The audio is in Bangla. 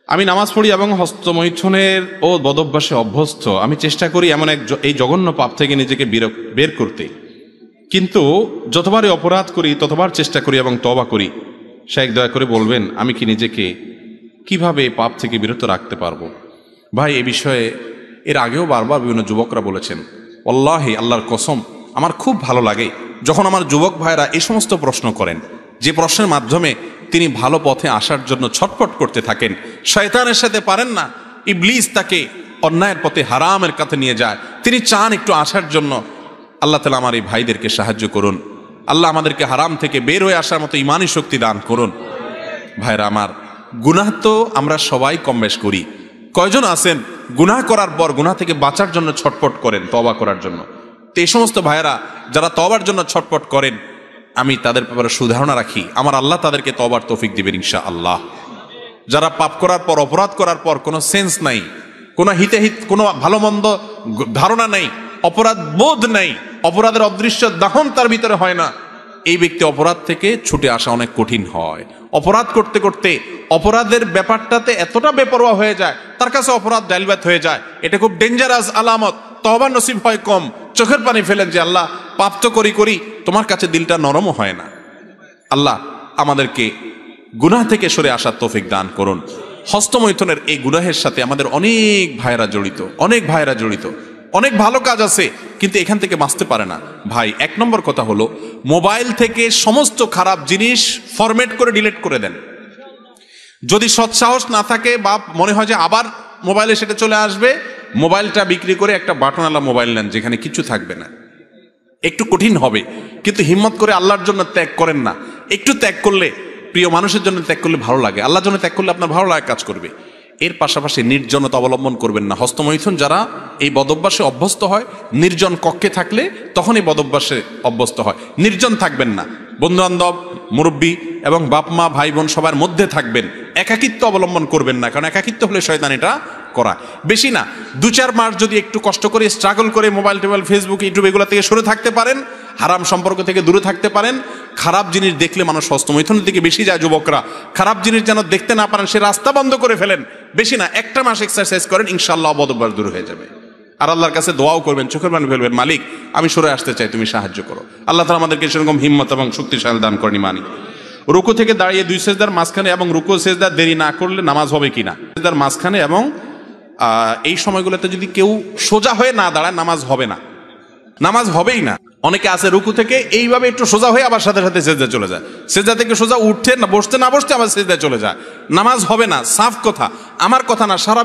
আমি নামাজ পড়ি এবং হস্তমৈথুনের ও বদভ্যাসে অভ্যস্ত। আমি চেষ্টা করি এমন এই জঘন্য পাপ থেকে নিজেকে বের করতে, কিন্তু যতবারই অপরাধ করি ততবার চেষ্টা করি এবং তওবা করি। শাইখ দয়া করে বলবেন আমি কি নিজেকে কিভাবে এই পাপ থেকে বিরত রাখতে পারবো? ভাই, এ বিষয়ে এর আগেও বারবার বিভিন্ন যুবকরা বলেছেন। আল্লাহি, আল্লাহর কসম, আমার খুব ভালো লাগে যখন আমার যুবক ভাইরা এই সমস্ত প্রশ্ন করেন, যে প্রশ্নের মাধ্যমে তিনি ভালো পথে আসার জন্য ছটফট করতে থাকেন। শয়তানের সাথে পারেন না, ইবলিস তাকে অন্যায়ের পথে হারামের কাছে নিয়ে যায়, তিনি চান একটু আসার জন্য। আল্লাহ তাআলা আমার এই ভাইদেরকে সাহায্য করুন। আল্লাহ আমাদেরকে হারাম থেকে বের হয়ে আসার মতো ইমানি শক্তি দান করুন। ভাইরা আমার, গুনাহ তো আমরা সবাই কম বেশ করি। কয়জন আছেন গুনাহ করার পর গুনাহ থেকে বাঁচার জন্য ছটফট করেন, তওবা করার জন্য? তো এই সমস্ত ভাইয়েরা যারা তওবার জন্য ছটফট করেন, আমি তাদের ব্যাপারে সুধারণা রাখি, আমার আল্লাহ তাদেরকে তওবার তৌফিক দিবেন ইনশাআল্লাহ। যারা পাপ করার পর, অপরাধ করার পর কোনো সেন্স নাই, কোনো হিতাহিত, কোনো ভালো মন্দ ধারণা নেই, অপরাধ বোধ নেই, অপরাধের অদৃশ্য দাহন তার ভিতরে হয় না, এই ব্যক্তি অপরাধ থেকে ছুটে আসা অনেক কঠিন হয়। অপরাধ করতে করতে অপরাধের ব্যাপারটাতে এতটা বেপরোয়া হয়ে যায়, তার কাছে অপরাধ ডাইলবাত হয়ে যায়। এটা খুব ডেঞ্জারাস আলামত। তওবা নসিব হয় কম, চোখের পানি ফেলেন যে আল্লাহ পাপ তো করি, তোমার কাছে দিলটা নরমও হয় না। আল্লাহ আমাদেরকে গুনাহ থেকে সরে আসার তৌফিক দান করুন। হস্তমৈথুনের এই গুনাহের সাথে আমাদের অনেক ভাইয়েরা জড়িত, অনেক ভালো কাজ আছে, কিন্তু এখান থেকে বাঁচতে পারে না। ভাই, এক নম্বর কথা হলো, মোবাইল থেকে সমস্ত খারাপ জিনিস ফরম্যাট করে ডিলিট করে দেন। যদি সৎসাহস না থাকে বা মনে হয় যে আবার মোবাইলে সেটা চলে আসবে, মোবাইলটা বিক্রি করে একটা বাটনওয়ালা মোবাইল নেন যেখানে কিছু থাকবে না। একটু কঠিন হবে, কিন্তু হিম্মত করে আল্লাহর জন্য ত্যাগ করেন না। একটু ত্যাগ করলে, প্রিয় মানুষের জন্য ত্যাগ করলে ভালো লাগে, আল্লাহর জন্য ত্যাগ করলে আপনার ভালো লাগে কাজ করবে। এর পাশাপাশি নির্জনতা অবলম্বন করবেন না। হস্তমৈথুন যারা এই বদভ্যাসে অভ্যস্ত হয়, নির্জন কক্ষে থাকলে তখন এই বদভ্যাসে অভ্যস্ত হয়। নির্জন থাকবেন না, বন্ধু বান্ধব, মুরব্বী এবং বাপ মা ভাই বোন সবার মধ্যে থাকবেন। একাকিত্ব অবলম্বন করবেন না, কারণ একাকিত্ব হলে শয়তান এটা করা। বেশি না, 2-4 মাস যদি একটু কষ্ট করে স্ট্রাগল করে মোবাইল টোবাইল, ফেসবুক, ইউটিউব এগুলো থেকে সরে থাকতে পারেন, হারাম সম্পর্ক থেকে দূরে থাকতে পারেন। খারাপ জিনিস দেখলে মানুষ হস্তমৈথুনের দিকে বেশি যায়। যুবকরা খারাপ জিনিস যেন দেখতে না পারেন, সে রাস্তা বন্ধ করে ফেলেন। বেশি না, 1 মাস এক্সারসাইজ করেন, ইনশাআল্লাহ বদভ্যাস দূর হয়ে যাবে। আর আল্লাহর কাছে দোয়াও করবেন, চোখের পানি ফেলবেন, মালিক আমি সরে আসতে চাই, তুমি সাহায্য করো। আল্লাহ তাআলা আমাদেরকে সেরকম হিম্মত এবং শক্তিশালী দান করেন। মানি রুকু থেকে দাঁড়িয়ে 2 সেজদার মাঝখানে এবং রুকু সেজদা দেরি না করলে নামাজ হবে কিনা? সেজদার মাঝখানে এবং এই সময়গুলোতে যদি কেউ সোজা হয়ে না দাঁড়ায়, নামাজ হবে না, নামাজ হবেই না। অনেকে আছে রুকু থেকে এইভাবে একটু সোজা হয়ে আবার সাথে সাথে সেজদা চলে যায়, সেজদা থেকে সোজা উঠতে না বসতে আবার সেজদা চলে যায়, নামাজ হবে না। সাফ কথা, আমার কথা না, সারা